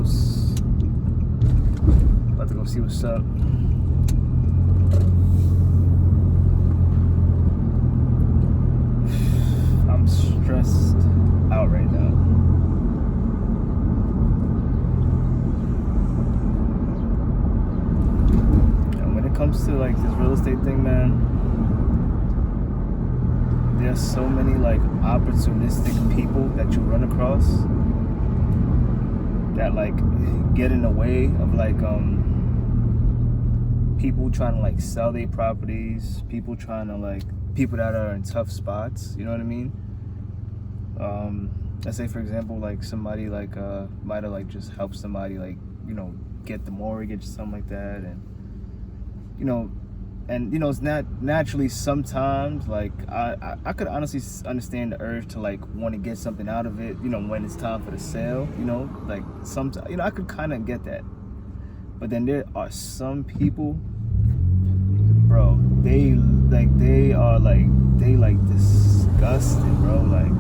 house. About to go see what's up. I'm stressed out right now. And when it comes to like this real estate thing, man, there's so many like opportunistic people that you run across that like get in the way of like people trying to like sell their properties, people that are in tough spots, you know what I mean? Let's say for example like somebody like might have like just helped somebody like, you know, get the mortgage or something like that, and you know, it's not naturally sometimes like I could honestly understand the urge to like want to get something out of it, you know, when it's time for the sale, you know, like sometimes, you know, I could kind of get that. But then there are some people, bro, they are disgusting, bro. Like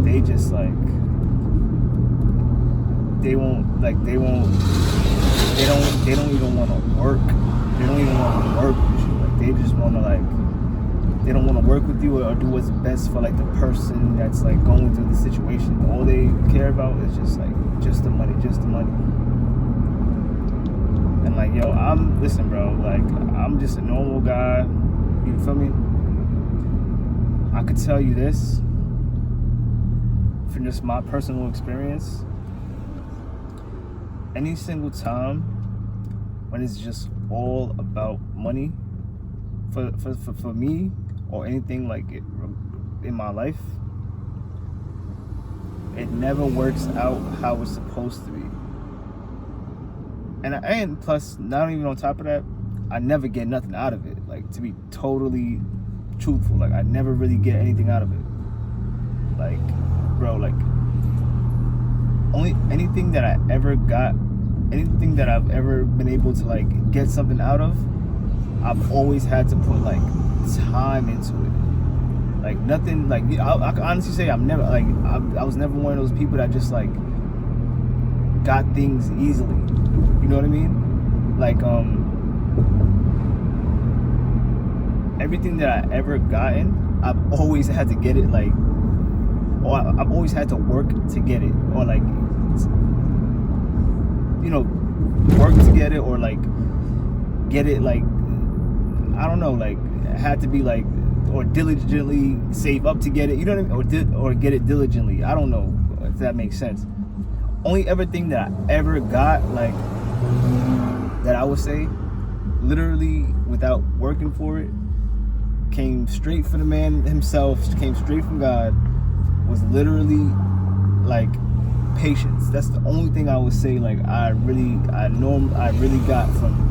they just like they don't even want to work. They don't even want to work with you. Like they just want to like, they don't want to work with you or do what's best for like the person that's like going through the situation. All they care about is just the money. And like, yo, listen, bro, like I'm just a normal guy. You feel me? I could tell you this from just my personal experience. Any single time when it's just all about money for me or anything like it in my life, it never works out how it's supposed to be. And plus, not even on top of that, I never get nothing out of it. Like, to be totally truthful, like I never really get anything out of it. Like, bro, like anything that I've ever been able to like get something out of, I've always had to put like time into it. Like nothing, like I can honestly say I was never one of those people that just like got things easily. You know what I mean? Like everything that I ever gotten, I've always had to get it like, or I've always had to work to get it, or like, you know, work to get it, or like get it like, I don't know, like had to be like, or diligently save up to get it, you know what I mean, or get it diligently. I don't know if that makes sense. Only everything that I ever got, like, that I would say, literally without working for it, came straight from the man himself, came straight from God, was literally like patience. That's the only thing I would say like I really got from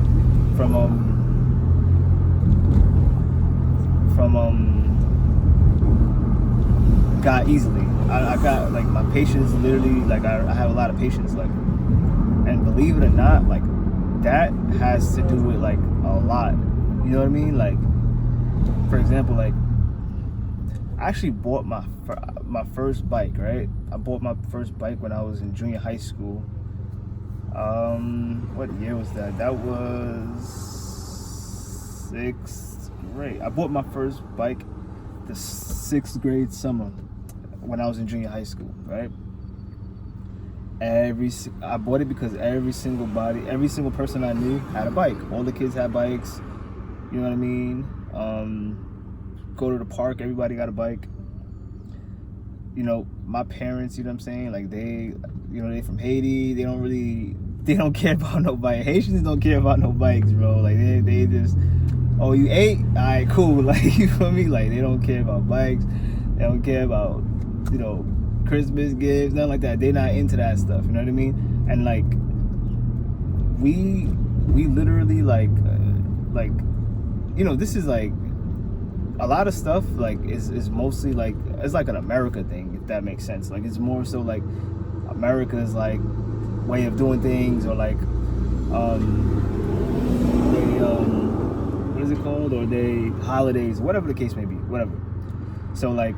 God easily. I got like my patience literally, like I have a lot of patience, like, and believe it or not, like that has to do with like a lot, you know what I mean? Like, for example, like I actually bought my first bike, right? I bought my first bike when I was in junior high school. What year was that? That was 6th grade. I bought my first bike the 6th grade summer when I was in junior high school, right? I bought it because every single person I knew had a bike. All the kids had bikes, you know what I mean? Go to the park, everybody got a bike. You know, my parents, you know what I'm saying? Like they from Haiti, they don't care about no bike. Haitians don't care about no bikes, bro. Like they just, oh, you ate? Alright, cool. Like, you feel me? Like they don't care about bikes. They don't care about, you know, Christmas gifts, nothing like that. They're not into that stuff, you know what I mean? And like we literally like you know, this is like a lot of stuff like is mostly like, it's like an America thing, if that makes sense. Like it's more so like America's like way of doing things, or like what is it called, or they holidays, whatever the case may be, whatever. So like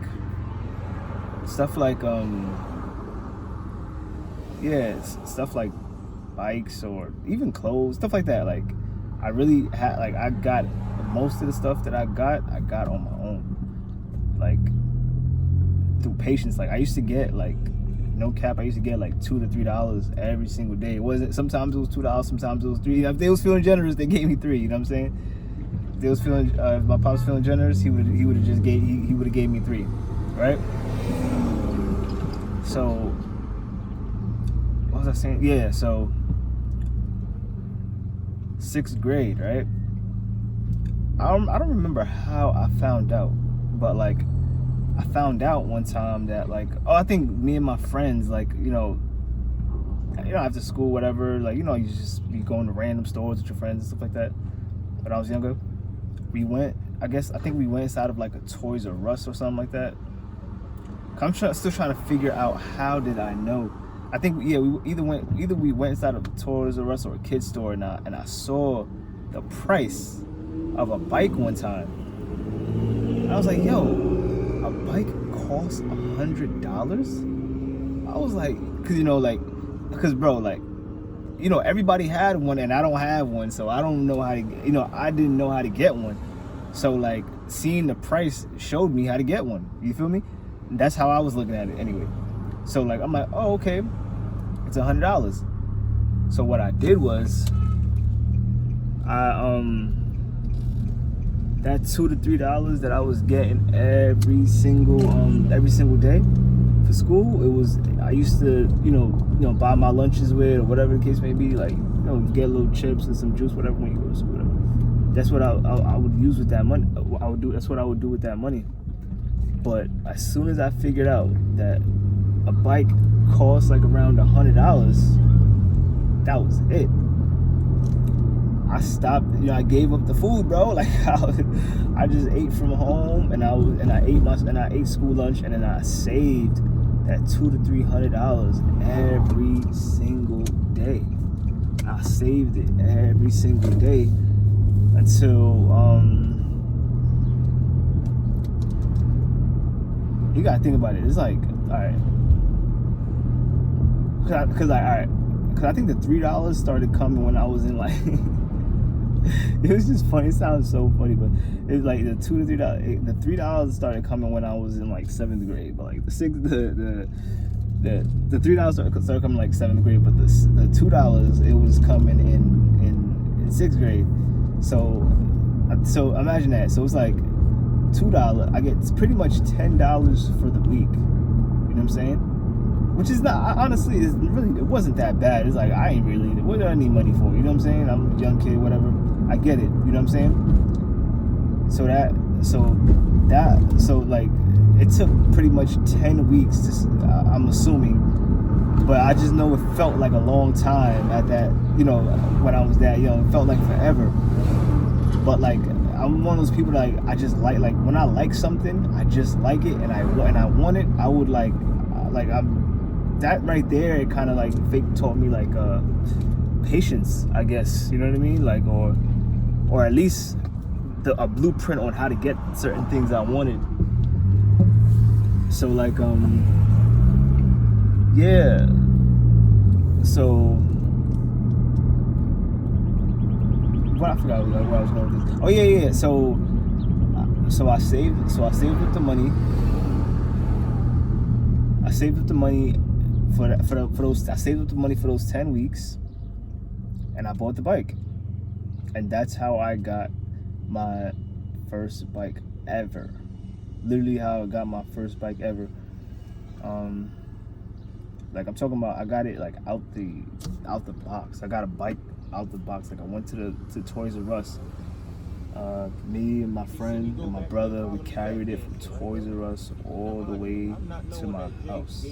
stuff like stuff like bikes or even clothes, stuff like that. Like I really had, like, I got most of the stuff that I got on my own, like through patience. Like I used to get, like, no cap, I used to get like $2 to $3 every single day. It wasn't, sometimes it was $2, sometimes it was $3. If they was feeling generous, they gave me $3. You know what I'm saying? If they was feeling, if my pops feeling generous, he would have just gave me $3, right? So what was I saying? Yeah, so 6th grade, right? I don't remember how I found out, but like I found out one time that, like, I think me and my friends, like, after school, whatever, like, you just be going to random stores with your friends and stuff like that. When I was younger, we went, I think we went inside of like a Toys R Us or something like that. I'm still trying to figure out, how did I know? I think, yeah, we either we went inside of a Toys R Us or a kid's store, and I saw the price of a bike one time. And I was like, yo, a bike costs $100? I was like, cause bro, like, everybody had one and I don't have one, so I don't know how to, I didn't know how to get one. So like, seeing the price showed me how to get one. You feel me? And that's how I was looking at it anyway. So like, I'm like, oh, okay, it's $100. So what I did was, that $2 to $3 that I was getting every single day for school, I used to buy my lunches with, or whatever the case may be, like, get little chips and some juice, whatever, when you go to school, whatever. That's what I would use with that money. That's what I would do with that money. But as soon as I figured out that a bike costs like around $100, that was it. I stopped, I gave up the food, bro. Like I just ate from home, and I ate school lunch, and then I saved that $200 to $300 every single day. I saved it every single day until you gotta think about it. It's like, all right, because I think the $3 started coming when I was in, like, it was just funny. It sounds so funny, but it's like the $2 to $3. The $3 started coming when I was in like 7th grade, but like the $3 started coming like 7th grade, but the $2, it was coming in 6th grade. So imagine that. So it's like $2. I get pretty much $10 for the week. You know what I'm saying? Which is not, honestly, it wasn't that bad. It's like, what do I need money for? You know what I'm saying? I'm a young kid, whatever. I get it. You know what I'm saying? So like, it took pretty much 10 weeks to, I'm assuming, but I just know it felt like a long time at that, when I was that young. It felt like forever. But like, I'm one of those people that I just like when I like something, I just like it, and I want it, I would that right there, it kind of like taught me like patience, I guess. You know what I mean? Like, or at least a blueprint on how to get certain things I wanted. So like, yeah. So I forgot where I was going with this. Oh yeah. So I saved up the money. I saved up the money for those. I saved up the money for those 10 weeks, and I bought the bike, and that's how I got my first bike ever. Literally, how I got my first bike ever. Like, I'm talking about, I got it like out the box. I got a bike out the box. Like, I went to Toys R Us. Me and my friend and my brother, we carried it from Toys R Us all the way to my house.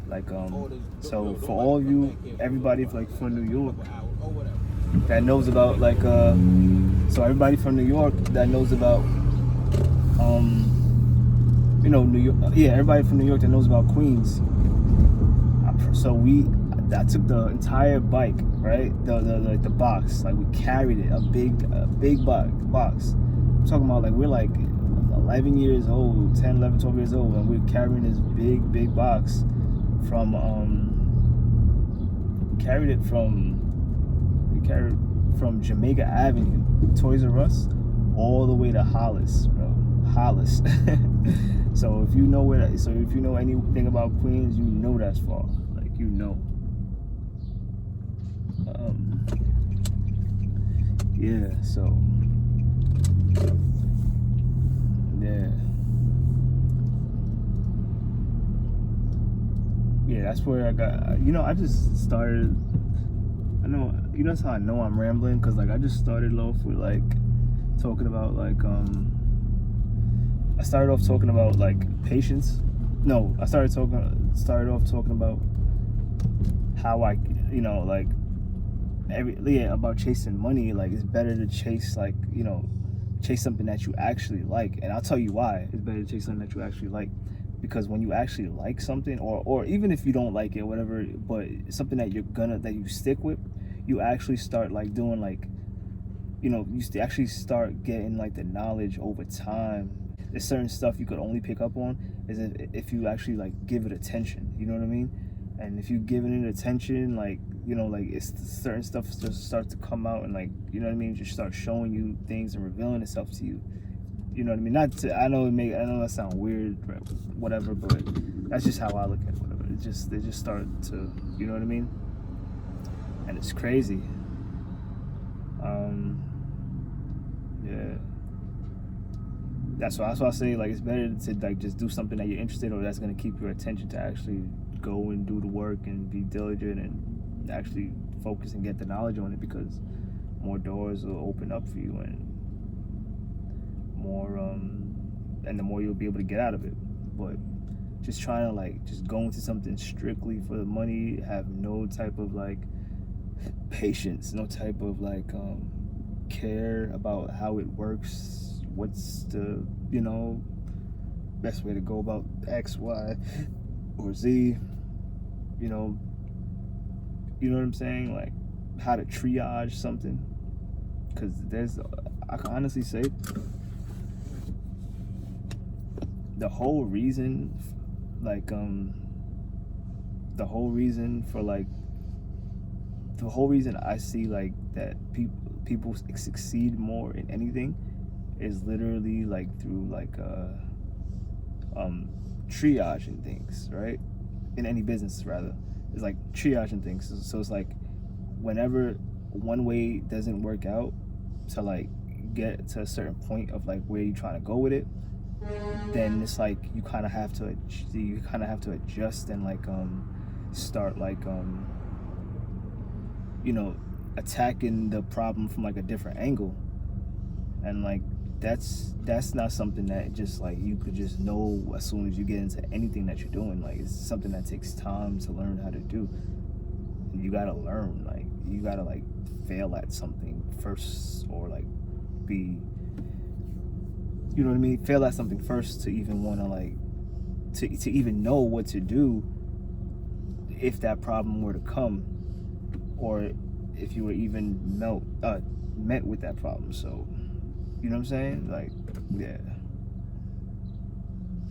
Like, so for all of you, everybody like from New York that knows about, like, so everybody from New York that knows about, New York, yeah, everybody from New York that knows about Queens. So I took the entire bike, right? The box, like, we carried it, a big box. I'm talking about, like, we're like 11 years old, 10, 11, 12 years old, and we're carrying this big box from carried it from Jamaica Avenue, Toys R Us, all the way to Hollis, bro. Hollis. So if you know anything about Queens, you know that's far. Like, you know. Yeah, so yeah, that's where I got, I just started, that's how I know I'm rambling, because like I just started off with like talking about like I started off talking about like patience. No, I started off talking about how I, like about chasing money. Like, it's better to chase chase something that you actually like. And I'll tell you why it's better to chase something that you actually like. Because when you actually like something, or even if you don't like it, whatever, but something that that you stick with, you actually start like doing like, you actually start getting like the knowledge over time. There's certain stuff you could only pick up on is if you actually like give it attention. You know what I mean? And if you giving it attention, like, like it's certain stuff just starts to come out, and like, you know what I mean, just start showing you things and revealing itself to you. You know what I mean? I know that sounds weird, whatever, but that's just how I look at it. Whatever. They just start to, you know what I mean? And it's crazy. Yeah. That's why I say, like, it's better to like just do something that you're interested in, or that's gonna keep your attention, to actually go and do the work and be diligent and actually focus and get the knowledge on it, because more doors will open up for you, and more and the more you'll be able to get out of it. But just trying to like just go into something strictly for the money, have no type of like patience, no type of like care about how it works, what's the best way to go about X, Y, or Z, you know what I'm saying, like how to triage something. Because I can honestly say the whole reason I see like that people succeed more in anything is literally like through like triaging things, right? In any business, rather, it's like triaging things. So it's like whenever one way doesn't work out to like get to a certain point of like where you're trying to go with it, then it's like you kind of have to adjust and like start like attacking the problem from like a different angle. And like that's not something that just like you could just know as soon as you get into anything that you're doing. Like, it's something that takes time to learn how to do. You gotta learn, like you gotta like fail at something first, or like be, you know what I mean, fail at something first to even want to like to even know what to do if that problem were to come, or if you were even met with that problem. So, you know what I'm saying? Like, yeah.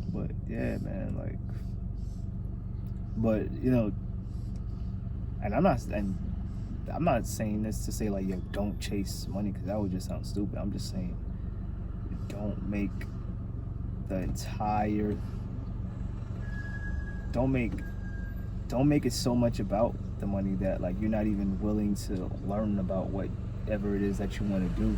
But yeah, man, like, but and I'm not saying this to say like, yo, don't chase money, because that would just sound stupid. I'm just saying, don't make it so much about the money that like you're not even willing to learn about whatever it is that you want to do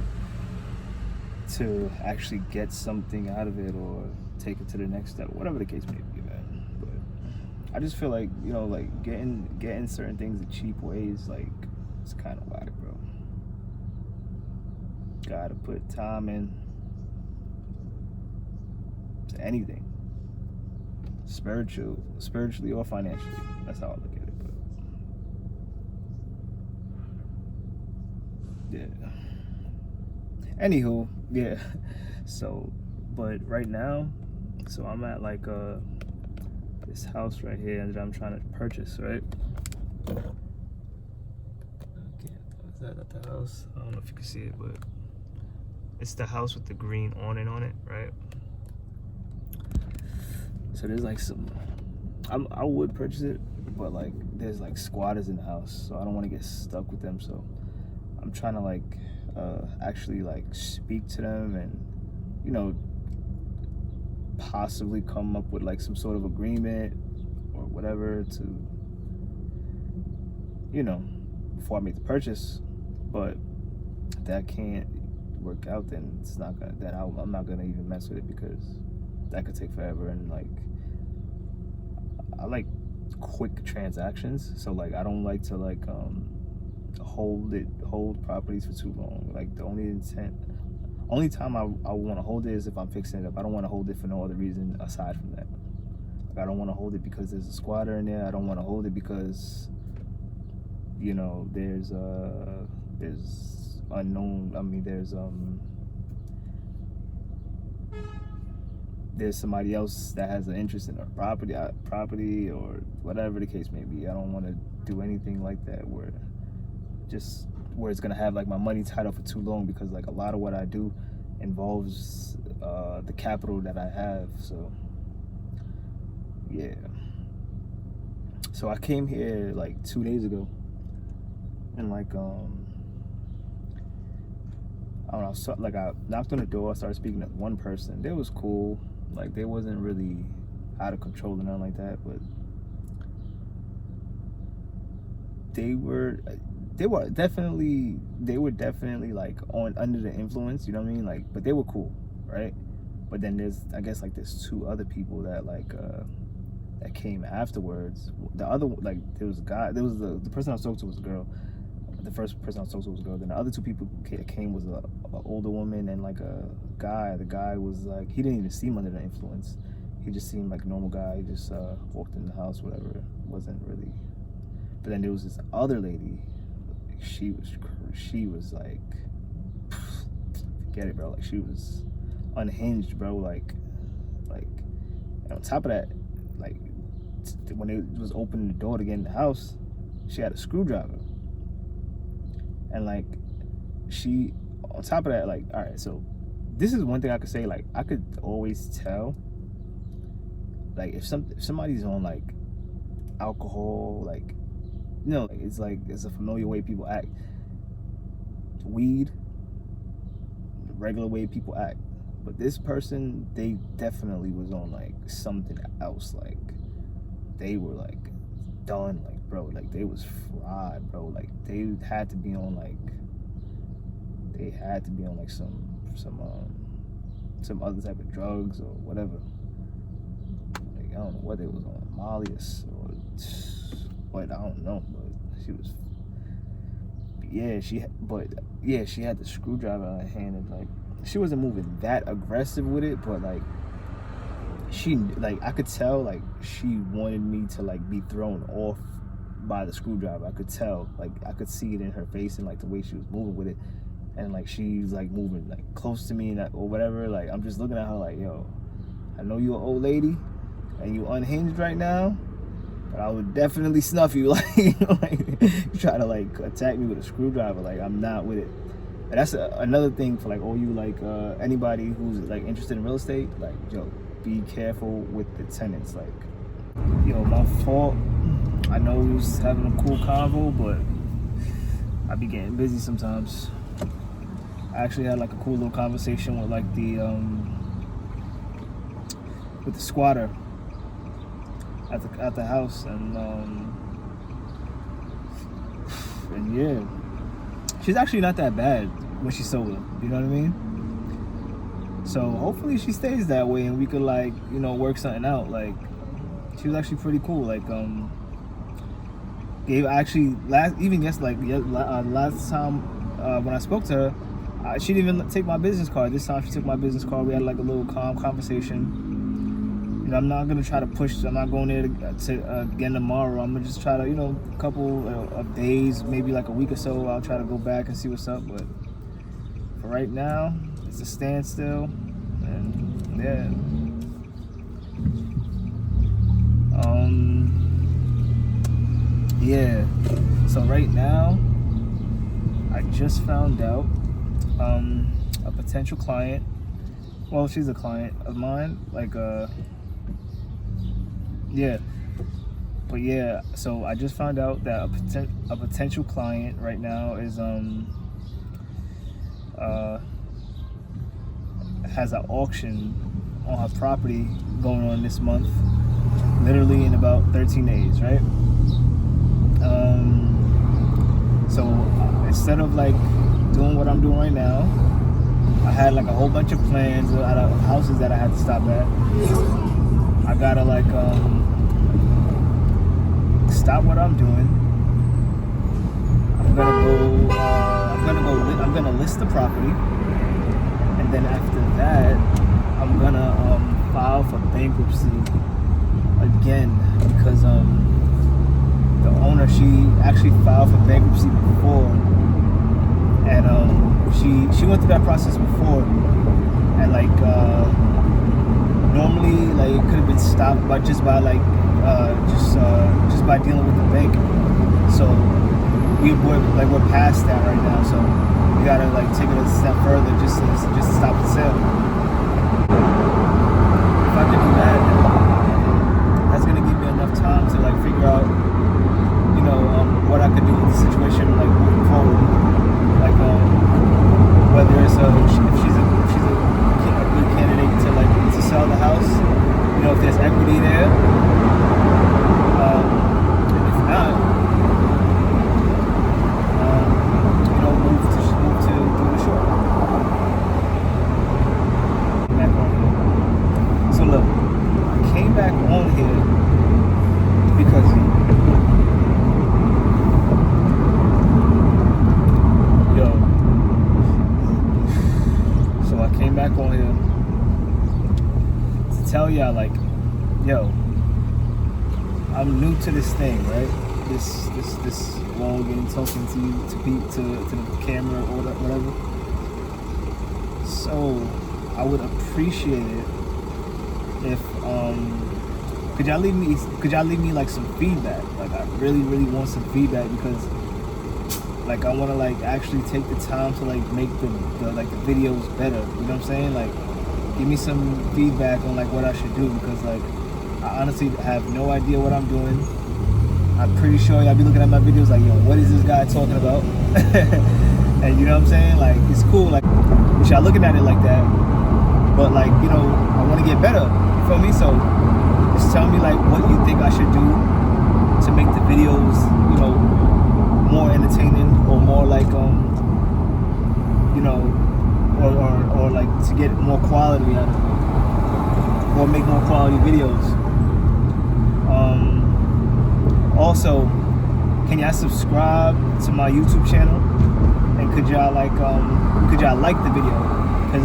to actually get something out of it, or take it to the next step, whatever the case may be, man. But I just feel like, like getting certain things in cheap ways, like, it's kind of whack, bro. Gotta put time in to anything, spiritually or financially. That's how I look at it. But yeah. Anywho, yeah. So, but right now, so I'm at like this house right here that I'm trying to purchase, right? Okay, is that not the house? I don't know if you can see it, but it's the house with the green awning on it, right? So there's like some I would purchase it, but like there's like squatters in the house, so I don't want to get stuck with them. So I'm trying to like actually like speak to them and, you know, possibly come up with like some sort of agreement or whatever to, you know, before I make the purchase. But if that can't work out, then it's not gonna, then I'm not gonna even mess with it, because that could take forever. And like I like quick transactions, so like I don't like to like hold properties for too long. Like the only time I want to hold it is if I'm fixing it up. I don't want to hold it for no other reason aside from that. Like I don't want to hold it because there's a squatter in there. I don't want to hold it because, you know, there's unknown, I mean there's somebody else that has an interest in our property or whatever the case may be. I don't want to do anything like that where it's gonna have like my money tied up for too long, because like a lot of what I do involves the capital that I have. So yeah, so I came here like 2 days ago, and like I don't know, so, like I knocked on the door, I started speaking to one person. They was cool, like they wasn't really out of control or nothing like that, but they were definitely like under the influence, you know what I mean? Like, but they were cool, right? But then there's two other people that like that came afterwards. The other, like, there was the person I was talking to was a girl. The first person I was talking to was a girl. Then the other two people that came was a older woman and like a guy. The guy was like, he didn't even seem under the influence. He just seemed like a normal guy. He just walked in the house, whatever. Wasn't really. But then there was this other lady. She was like, forget it, bro. Like she was unhinged, bro. Like, and on top of that, like when it was opening the door to get in the house, she had a screwdriver. And like she, on top of that, like, all right, so this is one thing I could say, like I could always tell, like if somebody's on like alcohol, like, you know, it's a familiar way people act. Weed, the regular way people act. But this person, they definitely was on like something else. Like they were like done, like, bro, like they was fried, bro. Like they had to be on like some other type of drugs or whatever. Like I don't know what they was on, Molly or what, I don't know, but she was. She had the screwdriver in her hand, and like she wasn't moving that aggressive with it, but like I could tell like she wanted me to like be thrown off by the screwdriver. I could tell, like I could see it in her face and like the way she was moving with it, and like she's like moving like close to me and or whatever. Like I'm just looking at her like, yo, I know you're an old lady and you unhinged right now, but I would definitely snuff you. Like, you try to like attack me with a screwdriver, like I'm not with it. And that's another thing for like all you like anybody who's like interested in real estate. Like, yo, be careful with the tenants. Like, yo, my fault. I know we was having a cool convo, but I be getting busy sometimes. I actually had like a cool little conversation with like the squatter at the house, and yeah, she's actually not that bad when she's sober, you know what I mean? So hopefully she stays that way and we could like, you know, work something out. Like she was actually pretty cool. Like last time when I spoke to her, she didn't even take my business card. This time she took my business card. We had like a little calm conversation. You know, I'm not gonna try to push. I'm not going there to again tomorrow. I'm gonna just try to, you know, a couple of days, maybe like a week or so. I'll try to go back and see what's up. But for right now, it's a standstill. And yeah, yeah. So right now, I just found out a potential client. Well, she's a client of mine. Like yeah. But yeah, so I just found out that a potential client right now is has an auction on her property going on this month, literally in about 13 days, right? So instead of like doing what I'm doing right now, I had like a whole bunch of plans out of houses that I had to stop at. I gotta like stop what I'm doing. I'm gonna list the property, and then after that, I'm gonna file for bankruptcy again because the owner, she actually filed for bankruptcy before, and she went through that process before, and like normally like it could have been stopped by just by dealing with the bank. So we're past that right now. So we gotta like take it a step further just to stop the sale. If I can do that, that's gonna give me enough time to like figure out, you know, what I could do with the situation like moving forward. Like whether it's if she's a good candidate to sell the house, you know, if there's equity there. And if not, you know, move to do the short. Back on here. So look, I came back on here because I came back on here to tell y'all like, yo, I'm new to this thing, right? This vlogging, talking to you, to the camera or whatever. So I would appreciate it if could y'all leave me like some feedback? Like I really want some feedback because like I want to like actually take the time to like make the videos better. You know what I'm saying? Like give me some feedback on like what I should do because like I honestly have no idea what I'm doing. I'm pretty sure y'all be looking at my videos like, yo, what is this guy talking about? And you know what I'm saying? Like it's cool, like y'all looking at it like that. But like, you know, I want to get better. You feel me? So just tell me like what you think I should do to make the videos, you know, more entertaining or more like you know, or like to get more quality out of it, or make more quality videos. Also, can y'all subscribe to my YouTube channel? And could y'all like the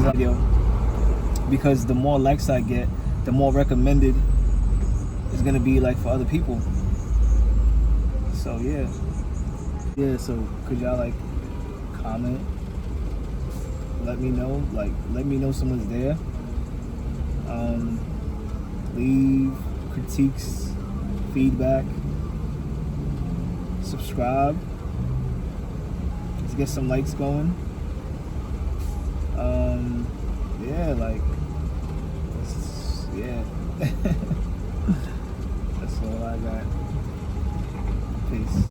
video? Because the more likes I get, the more recommended it's gonna be like for other people. So yeah. So could y'all like comment? Let me know someone's there. Leave critiques, feedback, subscribe. Let's get some likes going.